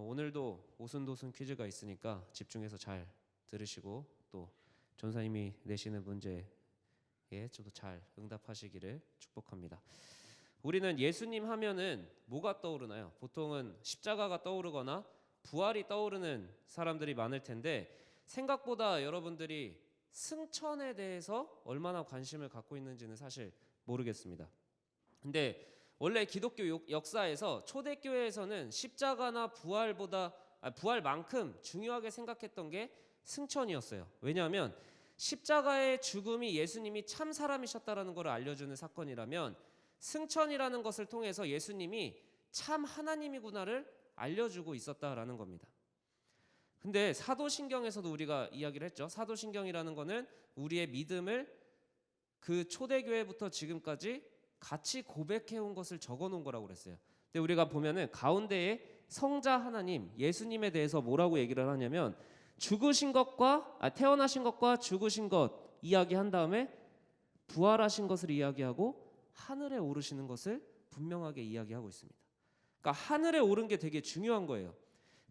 오늘도 오순도순 퀴즈가 있으니까 집중해서 잘 들으시고 또 전사님이 내시는 문제에 좀 더 잘 응답하시기를 축복합니다. 우리는 예수님 하면은 뭐가 떠오르나요? 보통은 십자가가 떠오르거나 부활이 떠오르는 사람들이 많을 텐데 생각보다 여러분들이 승천에 대해서 얼마나 관심을 갖고 있는지는 사실 모르겠습니다. 근데 원래 기독교 역사에서 초대교회에서는 십자가나 부활만큼 중요하게 생각했던 게 승천이었어요. 왜냐하면 십자가의 죽음이 예수님이 참 사람이셨다라는 것을 알려주는 사건이라면 승천이라는 것을 통해서 예수님이 참 하나님이구나를 알려주고 있었다라는 겁니다. 근데 사도신경에서도 우리가 이야기를 했죠. 사도신경이라는 거는 우리의 믿음을 그 초대교회부터 지금까지 같이 고백해온 것을 적어놓은 거라고 그랬어요. 근데 우리가 보면은 가운데에 성자 하나님 예수님에 대해서 뭐라고 얘기를 하냐면 태어나신 것과 죽으신 것 이야기한 다음에 부활하신 것을 이야기하고 하늘에 오르시는 것을 분명하게 이야기하고 있습니다. 그러니까 하늘에 오른 게 되게 중요한 거예요.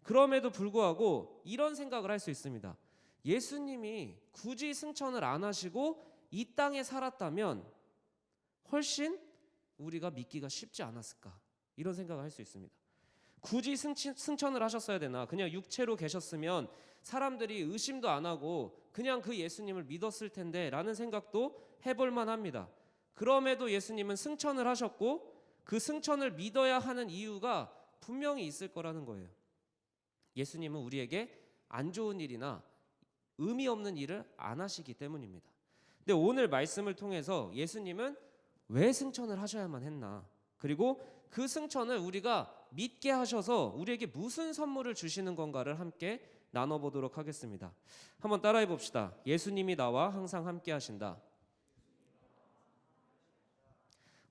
그럼에도 불구하고 이런 생각을 할 수 있습니다. 예수님이 굳이 승천을 안 하시고 이 땅에 살았다면 훨씬 우리가 믿기가 쉽지 않았을까, 이런 생각을 할 수 있습니다. 굳이 승천을 하셨어야 되나? 그냥 육체로 계셨으면 사람들이 의심도 안 하고 그냥 그 예수님을 믿었을 텐데 라는 생각도 해볼 만합니다. 그럼에도 예수님은 승천을 하셨고 그 승천을 믿어야 하는 이유가 분명히 있을 거라는 거예요. 예수님은 우리에게 안 좋은 일이나 의미 없는 일을 안 하시기 때문입니다. 근데 오늘 말씀을 통해서 예수님은 왜 승천을 하셔야만 했나, 그리고 그 승천을 우리가 믿게 하셔서 우리에게 무슨 선물을 주시는 건가를 함께 나눠보도록 하겠습니다. 한번 따라해 봅시다. 예수님이 나와 항상 함께 하신다.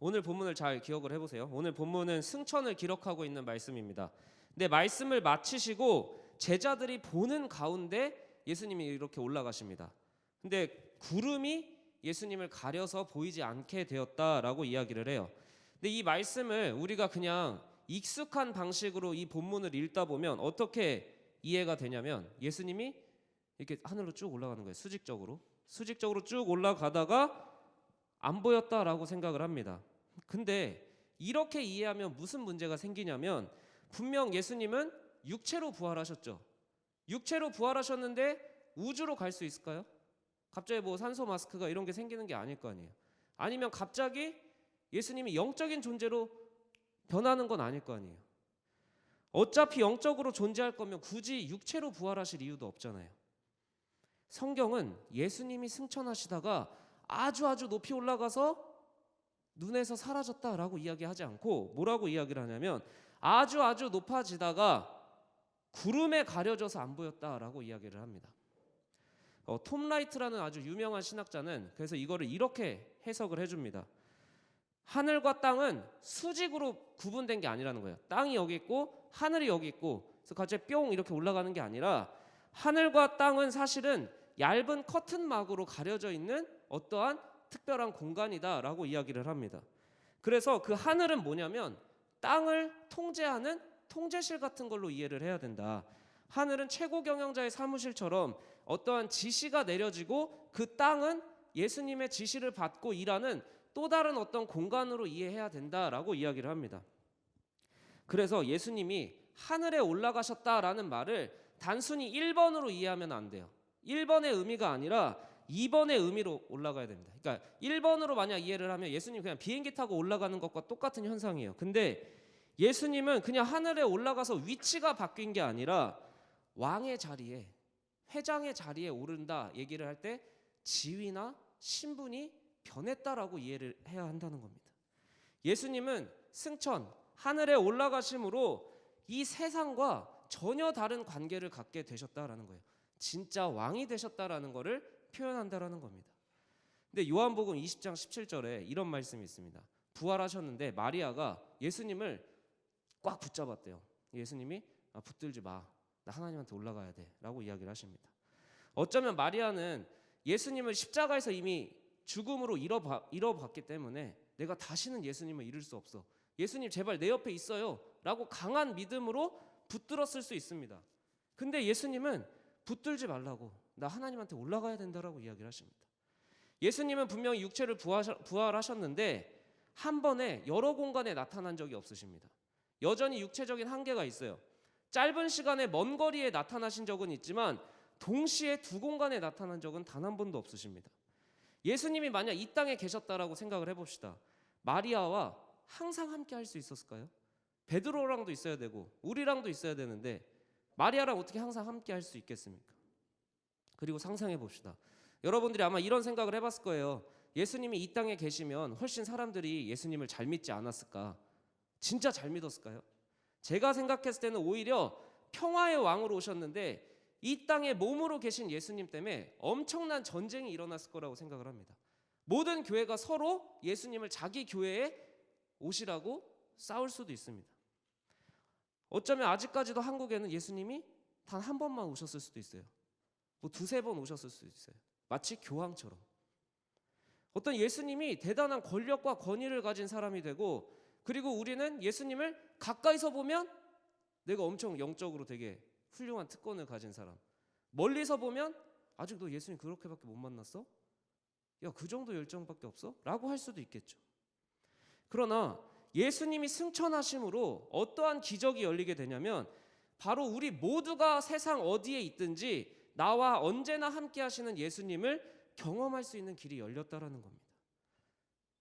오늘 본문을 잘 기억을 해보세요. 오늘 본문은 승천을 기록하고 있는 말씀입니다. 근데 말씀을 마치시고 제자들이 보는 가운데 예수님이 이렇게 올라가십니다. 근데 구름이 예수님을 가려서 보이지 않게 되었다라고 이야기를 해요. 근데 이 말씀을 우리가 그냥 익숙한 방식으로 이 본문을 읽다 보면 어떻게 이해가 되냐면 예수님이 이렇게 하늘로 쭉 올라가는 거예요. 수직적으로 쭉 올라가다가 안 보였다라고 생각을 합니다. 근데 이렇게 이해하면 무슨 문제가 생기냐면 분명 예수님은 육체로 부활하셨죠. 육체로 부활하셨는데 우주로 갈 수 있을까요? 갑자기 뭐 산소 마스크가 이런 게 생기는 게 아닐 거 아니에요. 아니면 갑자기 예수님이 영적인 존재로 변하는 건 아닐 거 아니에요. 어차피 영적으로 존재할 거면 굳이 육체로 부활하실 이유도 없잖아요. 성경은 예수님이 승천하시다가 아주 높이 올라가서 눈에서 사라졌다라고 이야기하지 않고 뭐라고 이야기를 하냐면 아주 높아지다가 구름에 가려져서 안 보였다라고 이야기를 합니다. 톰 라이트라는 아주 유명한 신학자는 그래서 이거를 이렇게 해석을 해줍니다. 하늘과 땅은 수직으로 구분된 게 아니라는 거예요. 땅이 여기 있고 하늘이 여기 있고 그래서 갑자기 뿅 이렇게 올라가는 게 아니라 하늘과 땅은 사실은 얇은 커튼막으로 가려져 있는 어떠한 특별한 공간이다라고 이야기를 합니다. 그래서 그 하늘은 뭐냐면 땅을 통제하는 통제실 같은 걸로 이해를 해야 된다. 하늘은 최고 경영자의 사무실처럼 어떠한 지시가 내려지고 그 땅은 예수님의 지시를 받고 일하는 또 다른 어떤 공간으로 이해해야 된다라고 이야기를 합니다. 그래서 예수님이 하늘에 올라가셨다라는 말을 단순히 1번으로 이해하면 안 돼요. 1번의 의미가 아니라 2번의 의미로 올라가야 됩니다. 그러니까 1번으로 만약 이해를 하면 예수님 그냥 비행기 타고 올라가는 것과 똑같은 현상이에요. 근데 예수님은 그냥 하늘에 올라가서 위치가 바뀐 게 아니라 왕의 자리에, 회장의 자리에 오른다 얘기를 할 때 지위나 신분이 변했다라고 이해를 해야 한다는 겁니다. 예수님은 승천, 하늘에 올라가심으로 이 세상과 전혀 다른 관계를 갖게 되셨다라는 거예요. 진짜 왕이 되셨다라는 것을 표현한다라는 겁니다. 근데 요한복음 20장 17절에 이런 말씀이 있습니다. 부활하셨는데 마리아가 예수님을 꽉 붙잡았대요. 예수님이 붙들지 마. 나 하나님한테 올라가야 돼. 라고 이야기를 하십니다. 어쩌면 마리아는 예수님을 십자가에서 이미 죽음으로 잃어봤기 때문에 내가 다시는 예수님을 잃을 수 없어. 예수님 제발 내 옆에 있어요. 라고 강한 믿음으로 붙들었을 수 있습니다. 근데 예수님은 붙들지 말라고, 나 하나님한테 올라가야 된다라고 이야기를 하십니다. 예수님은 분명히 육체를 부활하셨는데 한 번에 여러 공간에 나타난 적이 없으십니다. 여전히 육체적인 한계가 있어요. 짧은 시간에 먼 거리에 나타나신 적은 있지만 동시에 두 공간에 나타난 적은 단 한 번도 없으십니다. 예수님이 만약 이 땅에 계셨다라고 생각을 해봅시다. 마리아와 항상 함께 할 수 있었을까요? 베드로랑도 있어야 되고 우리랑도 있어야 되는데 마리아랑 어떻게 항상 함께 할 수 있겠습니까? 그리고 상상해 봅시다. 여러분들이 아마 이런 생각을 해봤을 거예요. 예수님이 이 땅에 계시면 훨씬 사람들이 예수님을 잘 믿지 않았을까? 진짜 잘 믿었을까요? 제가 생각했을 때는 오히려 평화의 왕으로 오셨는데 이 땅에 몸으로 계신 예수님 때문에 엄청난 전쟁이 일어났을 거라고 생각을 합니다. 모든 교회가 서로 예수님을 자기 교회에 오시라고 싸울 수도 있습니다. 어쩌면 아직까지도 한국에는 예수님이 단 한 번만 오셨을 수도 있어요. 뭐 두세 번 오셨을 수도 있어요. 마치 교황처럼. 어떤 예수님이 대단한 권력과 권위를 가진 사람이 되고, 그리고 우리는 예수님을 가까이서 보면 내가 엄청 영적으로 되게 훌륭한 특권을 가진 사람, 멀리서 보면 아직 너 예수님 그렇게밖에 못 만났어? 야, 그 정도 열정밖에 없어? 라고 할 수도 있겠죠. 그러나 예수님이 승천하심으로 어떠한 기적이 열리게 되냐면 바로 우리 모두가 세상 어디에 있든지 나와 언제나 함께 하시는 예수님을 경험할 수 있는 길이 열렸다라는 겁니다.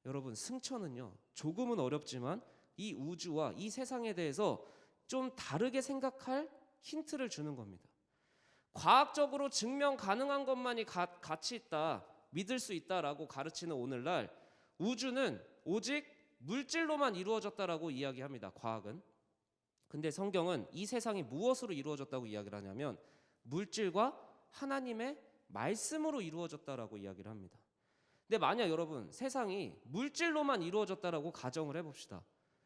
여러분, 승천은요, 조금은 어렵지만 이 우주와 이 세상에 대해서 좀 다르게 생각할 힌트를 주는 겁니다. 과학적으로 증명 가능한 것만이 가치 있다, 믿을 수 있다라고 가르치는 오늘날 우주는 오직 물질로만 이루어졌다라고 이야기합니다. 과학은. 근데 성경은 이 세상이 무엇으로 이루어졌다고 이야기를 하냐면 물질과 하나님의 말씀으로 이루어졌다라고 이야기를 합니다. 근데 만약 여러분 세상이 물질로만 이루어졌다라고 가정을 해봅시다.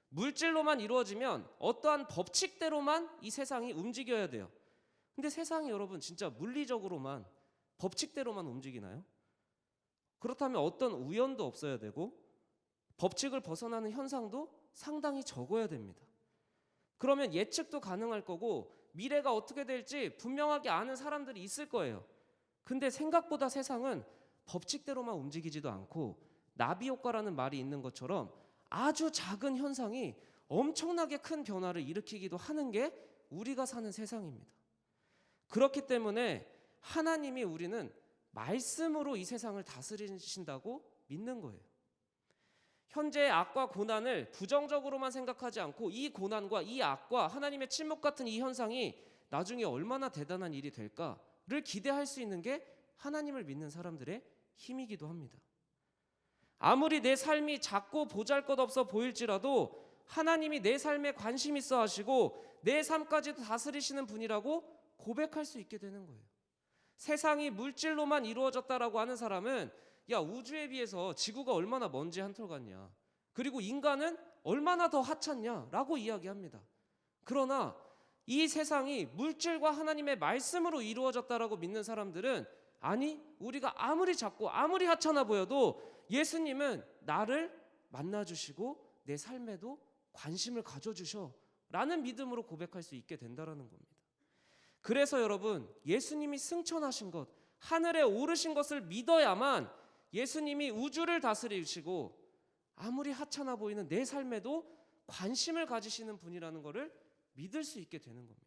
물질로만 이루어지면 어떠한 법칙대로만 이 세상이 움직여야 돼요. 근데 세상이 여러분 진짜 물리적으로만 법칙대로만 움직이나요? 그렇다면 어떤 우연도 없어야 되고 법칙을 벗어나는 현상도 상당히 적어야 됩니다. 그러면 예측도 가능할 거고 미래가 어떻게 될지 분명하게 아는 사람들이 있을 거예요. 근데 생각보다 세상은 법칙대로만 움직이지도 않고 나비 효과라는 말이 있는 것처럼 아주 작은 현상이 엄청나게 큰 변화를 일으키기도 하는 게 우리가 사는 세상입니다. 그렇기 때문에 하나님이 우리는 말씀으로 이 세상을 다스리신다고 믿는 거예요. 현재의 악과 고난을 부정적으로만 생각하지 않고 이 고난과 이 악과 하나님의 침묵 같은 이 현상이 나중에 얼마나 대단한 일이 될까를 기대할 수 있는 게 하나님을 믿는 사람들의 힘이기도 합니다. 아무리 내 삶이 작고 보잘것없어 보일지라도 하나님이 내 삶에 관심 있어 하시고 내 삶까지도 다스리시는 분이라고 고백할 수 있게 되는 거예요. 세상이 물질로만 이루어졌다라고 하는 사람은 야, 우주에 비해서 지구가 얼마나 먼지 한 털 같냐, 그리고 인간은 얼마나 더 하찮냐 라고 이야기합니다. 그러나 이 세상이 물질과 하나님의 말씀으로 이루어졌다라고 믿는 사람들은 아니, 우리가 아무리 작고 아무리 하찮아 보여도 예수님은 나를 만나주시고 내 삶에도 관심을 가져주셔 라는 믿음으로 고백할 수 있게 된다는 겁니다. 그래서 여러분, 예수님이 승천하신 것, 하늘에 오르신 것을 믿어야만 예수님이 우주를 다스리시고 아무리 하찮아 보이는 내 삶에도 관심을 가지시는 분이라는 것을 믿을 수 있게 되는 겁니다.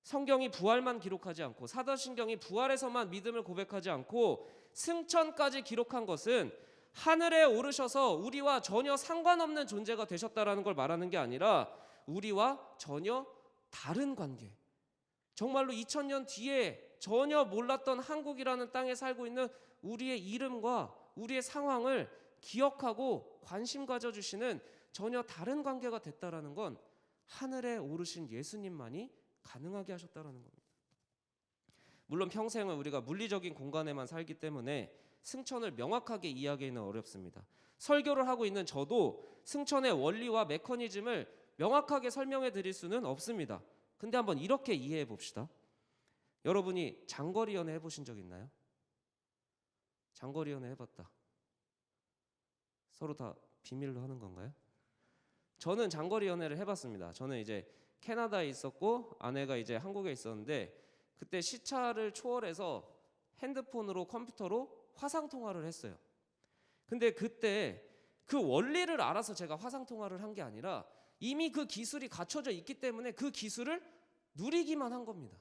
성경이 부활만 기록하지 않고 사도신경이 부활에서만 믿음을 고백하지 않고 승천까지 기록한 것은 하늘에 오르셔서 우리와 전혀 상관없는 존재가 되셨다라는 걸 말하는 게 아니라 우리와 전혀 다른 관계, 정말로 2000년 뒤에 전혀 몰랐던 한국이라는 땅에 살고 있는 우리의 이름과 우리의 상황을 기억하고 관심 가져주시는 전혀 다른 관계가 됐다라는 건 하늘에 오르신 예수님만이 가능하게 하셨다라는 겁니다. 물론 평생을 우리가 물리적인 공간에만 살기 때문에 승천을 명확하게 이해하기는 어렵습니다. 설교를 하고 있는 저도 승천의 원리와 메커니즘을 명확하게 설명해 드릴 수는 없습니다. 근데 한번 이렇게 이해해 봅시다. 여러분이 장거리 연애 해보신 적 있나요? 장거리 연애 해봤다. 서로 다 비밀로 하는 건가요? 저는 장거리 연애를 해봤습니다. 저는 이제 캐나다에 있었고 아내가 이제 한국에 있었는데 그때 시차를 초월해서 핸드폰으로 컴퓨터로 화상 통화를 했어요. 근데 그때 그 원리를 알아서 제가 화상 통화를 한 게 아니라 이미 그 기술이 갖춰져 있기 때문에 그 기술을 누리기만 한 겁니다.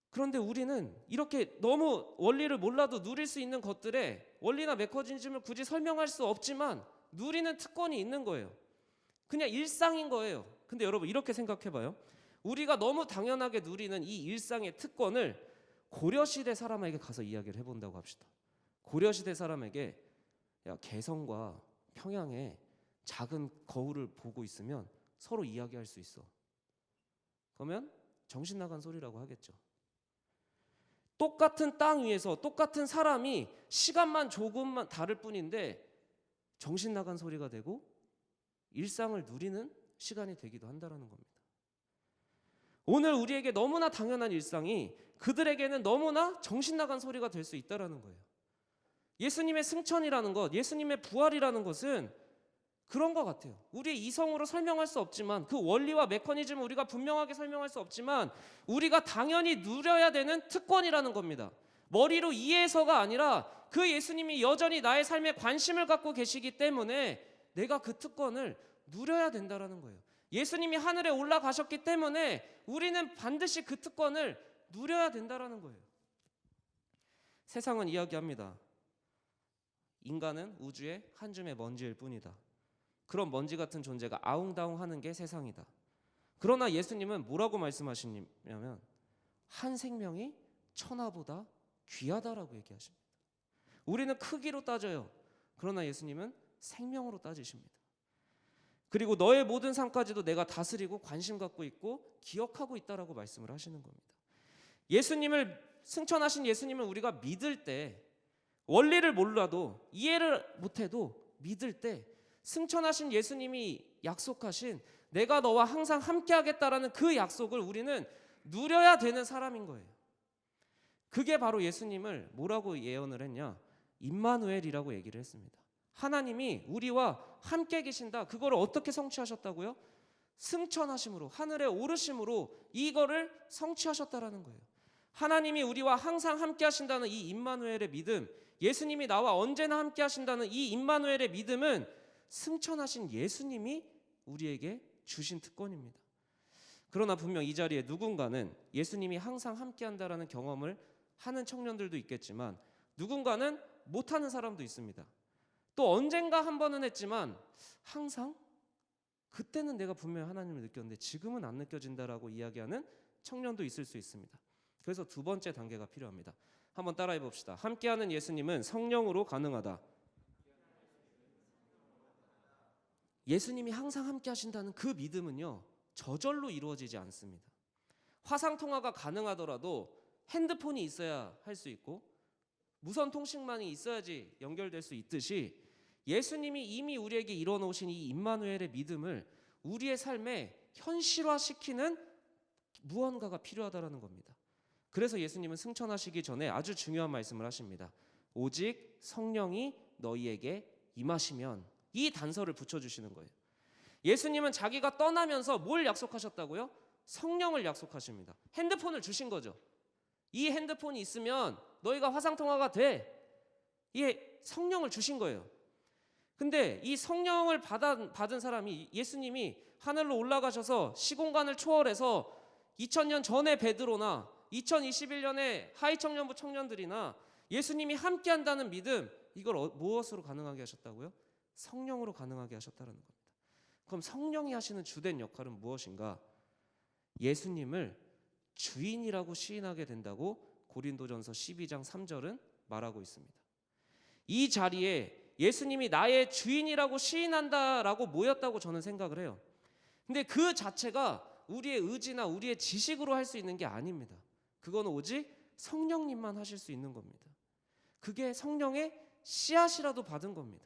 그런데 우리는 이렇게 너무 원리를 몰라도 누릴 수 있는 것들의 원리나 메커니즘을 굳이 설명할 수 없지만 누리는 특권이 있는 거예요. 그냥 일상인 거예요. 근데 여러분 이렇게 생각해봐요. 우리가 너무 당연하게 누리는 이 일상의 특권을 고려시대 사람에게 가서 이야기를 해본다고 합시다. 고려시대 사람에게 야, 개성과 평양에 작은 거울을 보고 있으면 서로 이야기할 수 있어. 그러면 정신 나간 소리라고 하겠죠. 똑같은 땅 위에서 똑같은 사람이 시간만 조금만 다를 뿐인데 정신 나간 소리가 되고 일상을 누리는 시간이 되기도 한다는 겁니다. 오늘 우리에게 너무나 당연한 일상이 그들에게는 너무나 정신 나간 소리가 될 수 있다는 거예요. 예수님의 승천이라는 것, 예수님의 부활이라는 것은 그런 것 같아요. 우리의 이성으로 설명할 수 없지만 그 원리와 메커니즘을 우리가 분명하게 설명할 수 없지만 우리가 당연히 누려야 되는 특권이라는 겁니다. 머리로 이해해서가 아니라 그 예수님이 여전히 나의 삶에 관심을 갖고 계시기 때문에 내가 그 특권을 누려야 된다는 거예요. 예수님이 하늘에 올라가셨기 때문에 우리는 반드시 그 특권을 누려야 된다는 거예요. 세상은 이야기합니다. 인간은 우주의 한 줌의 먼지일 뿐이다. 그런 먼지 같은 존재가 아웅다웅하는 게 세상이다. 그러나 예수님은 뭐라고 말씀하시냐면 한 생명이 천하보다 귀하다라고 얘기하십니다. 우리는 크기로 따져요. 그러나 예수님은 생명으로 따지십니다. 그리고 너의 모든 삶까지도 내가 다스리고 관심 갖고 있고 기억하고 있다라고 말씀을 하시는 겁니다. 예수님을 승천하신 예수님을 우리가 믿을 때 원리를 몰라도 이해를 못해도 믿을 때 승천하신 예수님이 약속하신 내가 너와 항상 함께 하겠다라는 그 약속을 우리는 누려야 되는 사람인 거예요. 그게 바로 예수님을 뭐라고 예언을 했냐? 임마누엘이라고 얘기를 했습니다. 하나님이 우리와 함께 계신다. 그거를 어떻게 성취하셨다고요? 승천하심으로, 하늘에 오르심으로 이거를 성취하셨다라는 거예요. 하나님이 우리와 항상 함께 하신다는 이 임마누엘의 믿음, 예수님이 나와 언제나 함께 하신다는 이 임마누엘의 믿음은 승천하신 예수님이 우리에게 주신 특권입니다. 그러나 분명 이 자리에 누군가는 예수님이 항상 함께 한다라는 경험을 하는 청년들도 있겠지만 누군가는 못하는 사람도 있습니다. 또 언젠가 한 번은 했지만 항상 그때는 내가 분명히 하나님을 느꼈는데 지금은 안 느껴진다라고 이야기하는 청년도 있을 수 있습니다. 그래서 두 번째 단계가 필요합니다. 한번 따라해 봅시다. 함께하는 예수님은 성령으로 가능하다. 예수님이 항상 함께 하신다는 그 믿음은요, 저절로 이루어지지 않습니다. 화상통화가 가능하더라도 핸드폰이 있어야 할 수 있고 무선 통신망이 있어야지 연결될 수 있듯이 예수님이 이미 우리에게 이뤄놓으신 이 임마누엘의 믿음을 우리의 삶에 현실화시키는 무언가가 필요하다는 겁니다. 그래서 예수님은 승천하시기 전에 아주 중요한 말씀을 하십니다. 오직 성령이 너희에게 임하시면, 이 단서를 붙여주시는 거예요. 예수님은 자기가 떠나면서 뭘 약속하셨다고요? 성령을 약속하십니다. 핸드폰을 주신 거죠. 이 핸드폰이 있으면 너희가 화상통화가 돼. 이 성령을 주신 거예요. 근데 이 성령을 받은 사람이, 예수님이 하늘로 올라가셔서 시공간을 초월해서 2000년 전에 베드로나 2021년에 하이청년부 청년들이나 예수님이 함께한다는 믿음, 이걸 무엇으로 가능하게 하셨다고요? 성령으로 가능하게 하셨다는 겁니다. 그럼 성령이 하시는 주된 역할은 무엇인가? 예수님을 주인이라고 시인하게 된다고 고린도전서 12장 3절은 말하고 있습니다. 이 자리에 예수님이 나의 주인이라고 시인한다라고 모였다고 저는 생각을 해요. 근데 그 자체가 우리의 의지나 우리의 지식으로 할 수 있는 게 아닙니다. 그건 오직 성령님만 하실 수 있는 겁니다. 그게 성령의 씨앗이라도 받은 겁니다.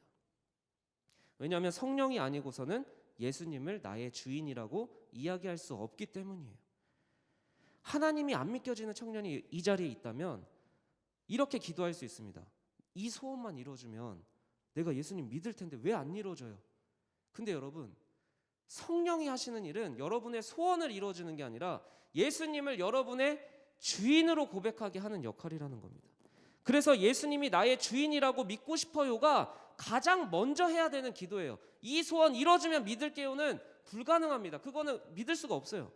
왜냐하면 성령이 아니고서는 예수님을 나의 주인이라고 이야기할 수 없기 때문이에요. 하나님이 안 믿겨지는 청년이 이 자리에 있다면 이렇게 기도할 수 있습니다. 이 소원만 이루어주면 내가 예수님 믿을 텐데 왜 안 이루어져요? 근데 여러분, 성령이 하시는 일은 여러분의 소원을 이루어주는 게 아니라 예수님을 여러분의 주인으로 고백하게 하는 역할이라는 겁니다. 그래서 예수님이 나의 주인이라고 믿고 싶어요가 가장 먼저 해야 되는 기도예요. 이 소원 이뤄주면 믿을게요는 불가능합니다. 그거는 믿을 수가 없어요.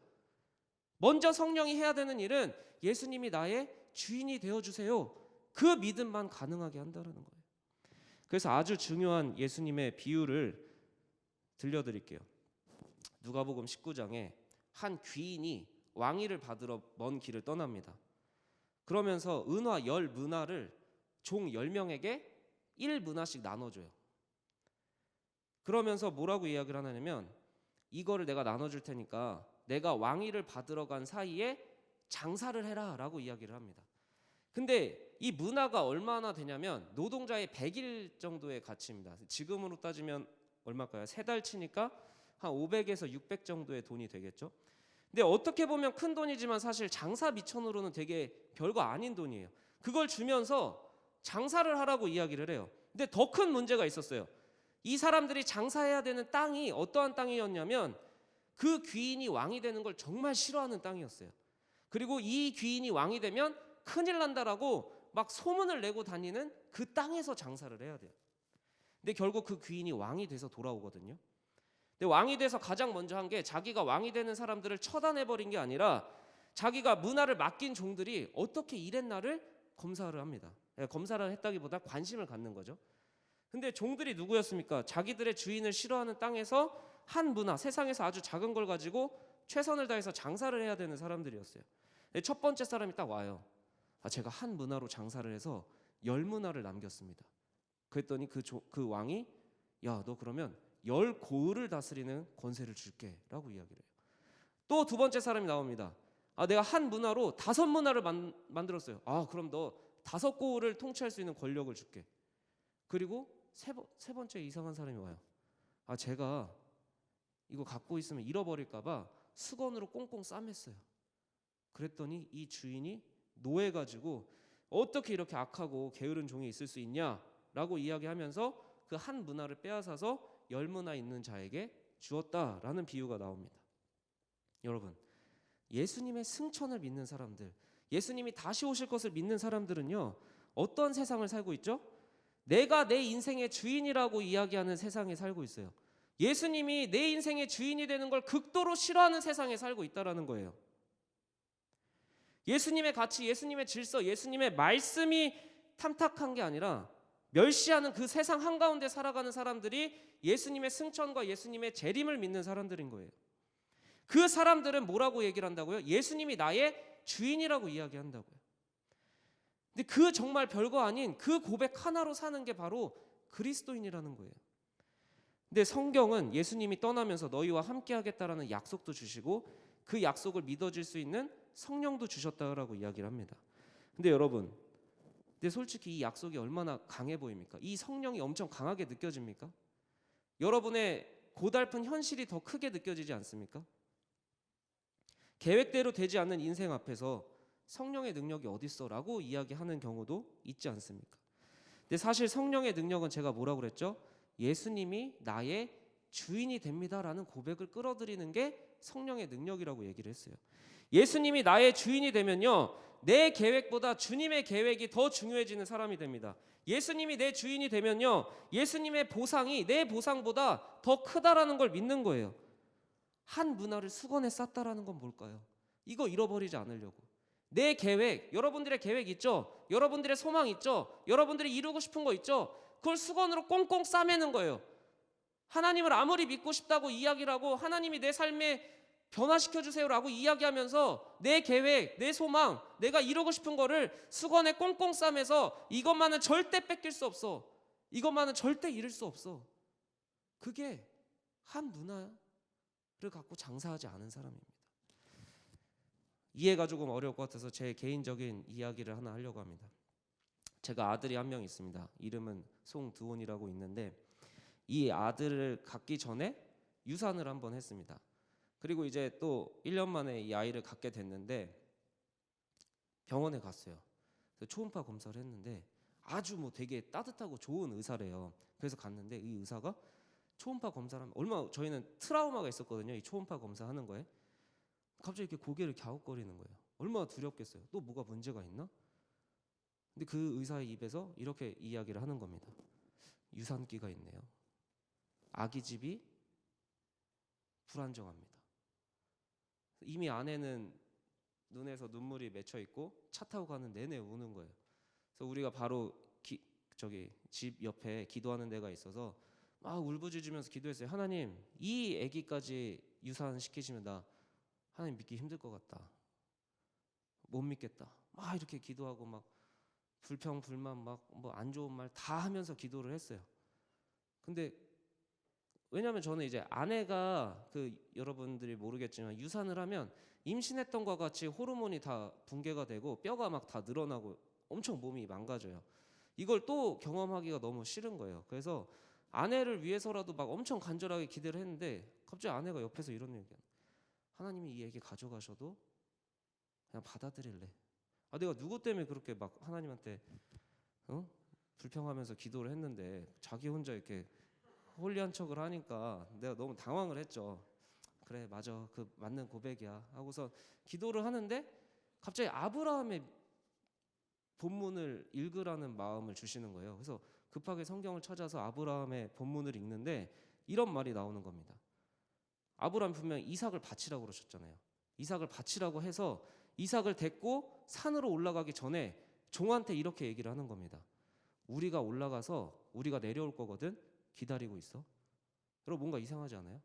먼저 성령이 해야 되는 일은 예수님이 나의 주인이 되어주세요. 그 믿음만 가능하게 한다는 거예요. 그래서 아주 중요한 예수님의 비유를 들려드릴게요. 누가복음 19장에 한 귀인이 왕위를 받으러 먼 길을 떠납니다. 그러면서 은화 10문화를 종 10명에게 1문화씩 나눠줘요. 그러면서 뭐라고 이야기를 하냐면 이거를 내가 나눠줄 테니까 내가 왕위를 받으러 간 사이에 장사를 해라 라고 이야기를 합니다. 근데 이 문화가 얼마나 되냐면 노동자의 100일 정도의 가치입니다. 지금으로 따지면 얼마일까요? 3달 치니까 한 500에서 600 정도의 돈이 되겠죠. 근데 어떻게 보면 큰 돈이지만 사실 장사 미천으로는 되게 별거 아닌 돈이에요. 그걸 주면서 장사를 하라고 이야기를 해요. 근데 더 큰 문제가 있었어요. 이 사람들이 장사해야 되는 땅이 어떠한 땅이었냐면 그 귀인이 왕이 되는 걸 정말 싫어하는 땅이었어요. 그리고 이 귀인이 왕이 되면 큰일 난다라고 막 소문을 내고 다니는 그 땅에서 장사를 해야 돼요. 근데 결국 그 귀인이 왕이 돼서 돌아오거든요. 근데 왕이 돼서 가장 먼저 한 게 자기가 왕이 되는 사람들을 처단해버린 게 아니라 자기가 문화를 맡긴 종들이 어떻게 일했나를 검사를 합니다. 검사를 했다기보다 관심을 갖는 거죠. 근데 종들이 누구였습니까? 자기들의 주인을 싫어하는 땅에서 한 문화, 세상에서 아주 작은 걸 가지고 최선을 다해서 장사를 해야 되는 사람들이었어요. 첫 번째 사람이 딱 와요. 제가 한 문화로 장사를 해서 10문화를 남겼습니다. 그랬더니 그 왕이 야, 너 그러면 10고을을 다스리는 권세를 줄게 라고 이야기를 해요. 또 두 번째 사람이 나옵니다. 내가 한 문화로 5문화를 만들었어요. 그럼 너 5고을을 통치할 수 있는 권력을 줄게. 그리고 세 번째 이상한 사람이 와요. 제가 이거 갖고 있으면 잃어버릴까봐 수건으로 꽁꽁 싸맸어요. 그랬더니 이 주인이 노해가지고 어떻게 이렇게 악하고 게으른 종이 있을 수 있냐라고 이야기하면서 그 한 문화를 빼앗아서 10문화 있는 자에게 주었다라는 비유가 나옵니다. 여러분, 예수님의 승천을 믿는 사람들, 예수님이 다시 오실 것을 믿는 사람들은요, 어떤 세상을 살고 있죠? 내가 내 인생의 주인이라고 이야기하는 세상에 살고 있어요. 예수님이 내 인생의 주인이 되는 걸 극도로 싫어하는 세상에 살고 있다는 거예요. 예수님의 가치, 예수님의 질서, 예수님의 말씀이 탐탁한 게 아니라 멸시하는 그 세상 한가운데 살아가는 사람들이 예수님의 승천과 예수님의 재림을 믿는 사람들인 거예요. 그 사람들은 뭐라고 얘기를 한다고요? 예수님이 나의 주인이라고 이야기한다고요. 근데 그 정말 별거 아닌 그 고백 하나로 사는 게 바로 그리스도인이라는 거예요. 근데 성경은 예수님이 떠나면서 너희와 함께 하겠다라는 약속도 주시고 그 약속을 믿어질 수 있는 성령도 주셨다라고 이야기를 합니다. 근데 여러분, 근데 솔직히 이 약속이 얼마나 강해 보입니까? 이 성령이 엄청 강하게 느껴집니까? 여러분의 고달픈 현실이 더 크게 느껴지지 않습니까? 계획대로 되지 않는 인생 앞에서 성령의 능력이 어딨어? 라고 이야기하는 경우도 있지 않습니까? 근데 사실 성령의 능력은 제가 뭐라고 그랬죠? 예수님이 나의 주인이 됩니다 라는 고백을 끌어들이는 게 성령의 능력이라고 얘기를 했어요. 예수님이 나의 주인이 되면요, 내 계획보다 주님의 계획이 더 중요해지는 사람이 됩니다. 예수님이 내 주인이 되면요, 예수님의 보상이 내 보상보다 더 크다라는 걸 믿는 거예요. 한 문화를 수건에 쌌다라는 건 뭘까요? 이거 잃어버리지 않으려고. 내 계획, 여러분들의 계획 있죠? 여러분들의 소망 있죠? 여러분들이 이루고 싶은 거 있죠? 그걸 수건으로 꽁꽁 싸매는 거예요. 하나님을 아무리 믿고 싶다고 이야기를 하고 하나님이 내 삶에 변화시켜 주세요라고 이야기하면서 내 계획, 내 소망, 내가 이루고 싶은 거를 수건에 꽁꽁 싸매서 이것만은 절대 뺏길 수 없어. 이것만은 절대 잃을 수 없어. 그게 한 문화를 갖고 장사하지 않은 사람입니다. 이해가 조금 어려울 것 같아서 제 개인적인 이야기를 하나 하려고 합니다. 제가 아들이 한 명 있습니다. 이름은 송두원이라고 있는데 이 아들을 갖기 전에 유산을 한번 했습니다. 그리고 이제 또 1년 만에 이 아이를 갖게 됐는데 병원에 갔어요. 그래서 초음파 검사를 했는데 아주 되게 따뜻하고 좋은 의사래요. 그래서 갔는데 이 의사가 초음파 검사를 하면 얼마나 저희는 트라우마가 있었거든요. 이 초음파 검사하는 거에. 갑자기 이렇게 고개를 갸웃거리는 거예요. 얼마나 두렵겠어요. 또 뭐가 문제가 있나? 근데 그 의사의 입에서 이렇게 이야기를 하는 겁니다. 유산기가 있네요. 아기집이 불안정합니다. 이미 아내는 눈에서 눈물이 맺혀 있고 차 타고 가는 내내 우는 거예요. 그래서 우리가 바로 저기 집 옆에 기도하는 데가 있어서 막 울부짖으면서 기도했어요. 하나님, 이 아기까지 유산시키시면 나 하나님 믿기 힘들 것 같다. 못 믿겠다. 막 이렇게 기도하고 막 불평 불만 막 뭐 안 좋은 말 다 하면서 기도를 했어요. 근데 왜냐하면 저는 이제 아내가 여러분들이 모르겠지만 유산을 하면 임신했던 것과 같이 호르몬이 다 붕괴가 되고 뼈가 막 다 늘어나고 엄청 몸이 망가져요. 이걸 또 경험하기가 너무 싫은 거예요. 그래서 아내를 위해서라도 막 엄청 간절하게 기도를 했는데 갑자기 아내가 옆에서 이런 얘기야. 하나님이 이 얘기 가져가셔도 그냥 받아들일래. 내가 누구 때문에 그렇게 막 하나님한테 불평하면서 기도를 했는데 자기 혼자 이렇게 홀리한 척을 하니까 내가 너무 당황을 했죠. 그래, 맞아, 그 맞는 고백이야 하고서 기도를 하는데 갑자기 아브라함의 본문을 읽으라는 마음을 주시는 거예요. 그래서 급하게 성경을 찾아서 아브라함의 본문을 읽는데 이런 말이 나오는 겁니다. 아브라함 분명히 이삭을 바치라고 그러셨잖아요. 이삭을 바치라고 해서 이삭을 데리고 산으로 올라가기 전에 종한테 이렇게 얘기를 하는 겁니다. 우리가 올라가서 우리가 내려올 거거든, 기다리고 있어. 여러분, 뭔가 이상하지 않아요?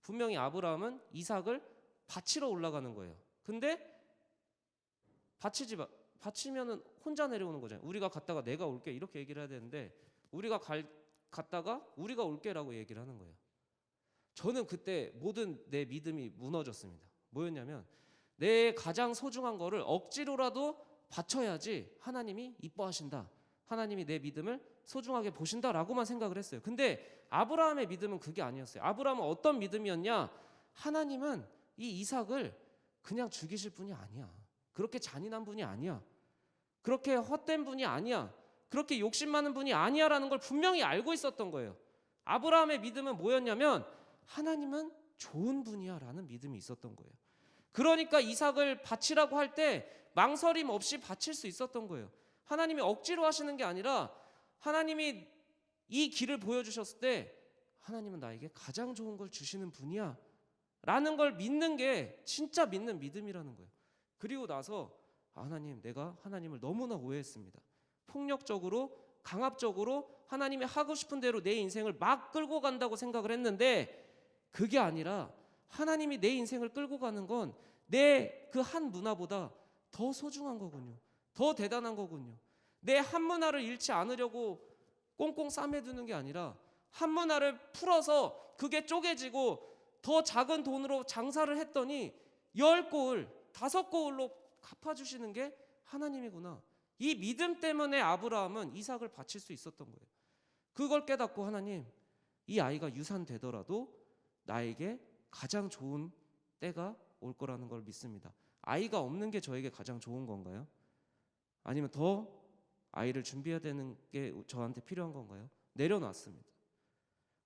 분명히 아브라함은 이삭을 바치러 올라가는 거예요. 근데 바치면은 혼자 내려오는 거잖아요. 우리가 갔다가 내가 올게 이렇게 얘기를 해야 되는데 우리가 갔다가 우리가 올게라고 얘기를 하는 거예요. 저는 그때 모든 내 믿음이 무너졌습니다. 뭐였냐면 내 가장 소중한 거를 억지로라도 바쳐야지 하나님이 이뻐하신다, 하나님이 내 믿음을 소중하게 보신다라고만 생각을 했어요. 근데 아브라함의 믿음은 그게 아니었어요. 아브라함은 어떤 믿음이었냐? 하나님은 이 이삭을 그냥 죽이실 분이 아니야. 그렇게 잔인한 분이 아니야. 그렇게 헛된 분이 아니야. 그렇게 욕심 많은 분이 아니야라는 걸 분명히 알고 있었던 거예요. 아브라함의 믿음은 뭐였냐면 하나님은 좋은 분이야 라는 믿음이 있었던 거예요. 그러니까 이삭을 바치라고 할 때 망설임 없이 바칠 수 있었던 거예요. 하나님이 억지로 하시는 게 아니라 하나님이 이 길을 보여주셨을 때 하나님은 나에게 가장 좋은 걸 주시는 분이야 라는 걸 믿는 게 진짜 믿는 믿음이라는 거예요. 그리고 나서 하나님, 내가 하나님을 너무나 오해했습니다. 폭력적으로 강압적으로 하나님이 하고 싶은 대로 내 인생을 막 끌고 간다고 생각을 했는데 그게 아니라 하나님이 내 인생을 끌고 가는 건 내 그 한 문화보다 더 소중한 거군요. 더 대단한 거군요. 내 한 문화를 잃지 않으려고 꽁꽁 싸매두는 게 아니라 한 문화를 풀어서 그게 쪼개지고 더 작은 돈으로 장사를 했더니 10고을, 5고을로 갚아주시는 게 하나님이구나. 이 믿음 때문에 아브라함은 이삭을 바칠 수 있었던 거예요. 그걸 깨닫고 하나님, 이 아이가 유산되더라도 나에게 가장 좋은 때가 올 거라는 걸 믿습니다. 아이가 없는 게 저에게 가장 좋은 건가요? 아니면 더 아이를 준비해야 되는 게 저한테 필요한 건가요? 내려놨습니다.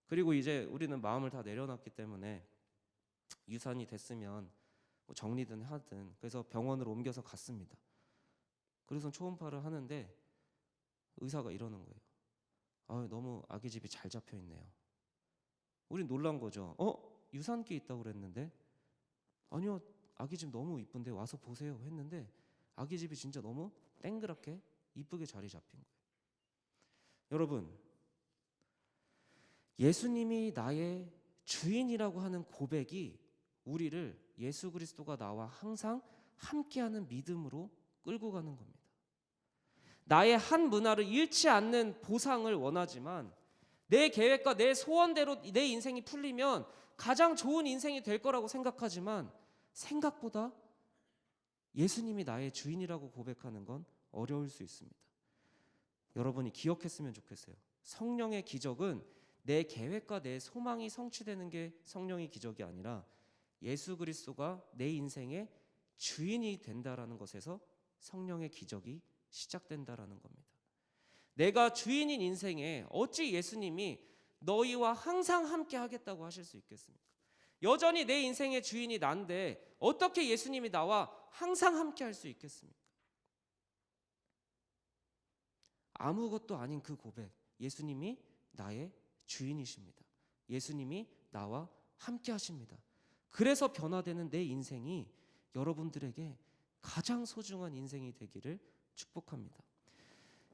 그리고 이제 우리는 마음을 다 내려놨기 때문에 유산이 됐으면 뭐 정리든 하든 그래서 병원으로 옮겨서 갔습니다. 그래서 초음파를 하는데 의사가 이러는 거예요. 너무 아기집이 잘 잡혀 있네요. 우린 놀란 거죠. 유산기 있다고 그랬는데 아니요, 아기집 너무 이쁜데 와서 보세요 했는데 아기집이 진짜 너무 땡그랗게 이쁘게 자리 잡힌 거예요. 여러분, 예수님이 나의 주인이라고 하는 고백이 우리를 예수 그리스도가 나와 항상 함께하는 믿음으로 끌고 가는 겁니다. 나의 한 문화를 잃지 않는 보상을 원하지만 내 계획과 내 소원대로 내 인생이 풀리면 가장 좋은 인생이 될 거라고 생각하지만 생각보다 예수님이 나의 주인이라고 고백하는 건 어려울 수 있습니다. 여러분이 기억했으면 좋겠어요. 성령의 기적은 내 계획과 내 소망이 성취되는 게 성령의 기적이 아니라 예수 그리스도가 내 인생의 주인이 된다라는 것에서 성령의 기적이 시작된다라는 겁니다. 내가 주인인 인생에 어찌 예수님이 너희와 항상 함께 하겠다고 하실 수 있겠습니까? 여전히 내 인생의 주인이 난데 어떻게 예수님이 나와 항상 함께 할 수 있겠습니까? 아무것도 아닌 그 고백, 예수님이 나의 주인이십니다. 예수님이 나와 함께 하십니다. 그래서 변화되는 내 인생이 여러분들에게 가장 소중한 인생이 되기를 축복합니다.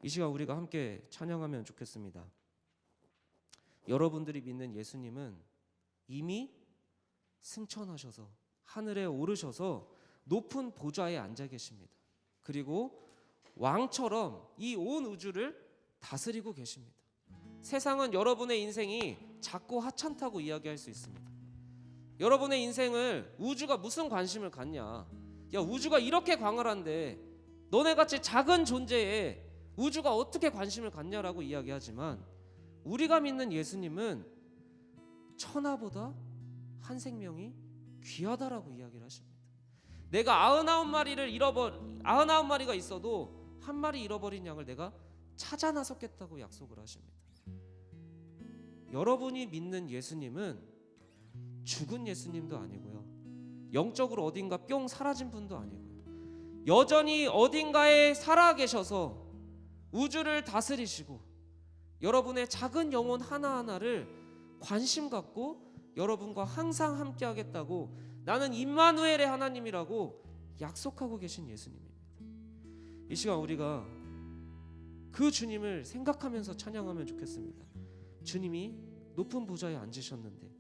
이 시간 우리가 함께 찬양하면 좋겠습니다. 여러분들이 믿는 예수님은 이미 승천하셔서 하늘에 오르셔서 높은 보좌에 앉아 계십니다. 그리고 왕처럼 이 온 우주를 다스리고 계십니다. 세상은 여러분의 인생이 작고 하찮다고 이야기할 수 있습니다. 여러분의 인생을 우주가 무슨 관심을 갖냐? 야, 우주가 이렇게 광활한데 너네같이 작은 존재에 우주가 어떻게 관심을 갖냐라고 이야기하지만, 우리가 믿는 예수님은 천하보다 한 생명이 귀하다라고 이야기를 하십니다. 내가 99마리가 있어도 한 마리 잃어버린 양을 내가 찾아 나섰겠다고 약속을 하십니다. 여러분이 믿는 예수님은 죽은 예수님도 아니고요, 영적으로 어딘가 뿅 사라진 분도 아니고요, 여전히 어딘가에 살아계셔서 우주를 다스리시고 여러분의 작은 영혼 하나하나를 관심 갖고 여러분과 항상 함께 하겠다고, 나는 임마누엘의 하나님이라고 약속하고 계신 예수님입니다. 이 시간 우리가 그 주님을 생각하면서 찬양하면 좋겠습니다. 주님이 높은 보좌에 앉으셨는데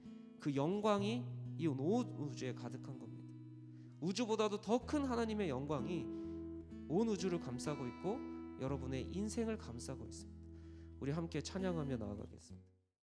그 영광이 이 온 우주에 가득한 겁니다. 우주보다도 더 큰 하나님의 영광이 온 우주를 감싸고 있고 여러분의 인생을 감싸고 있습니다. 우리 함께 찬양하며 나아가겠습니다.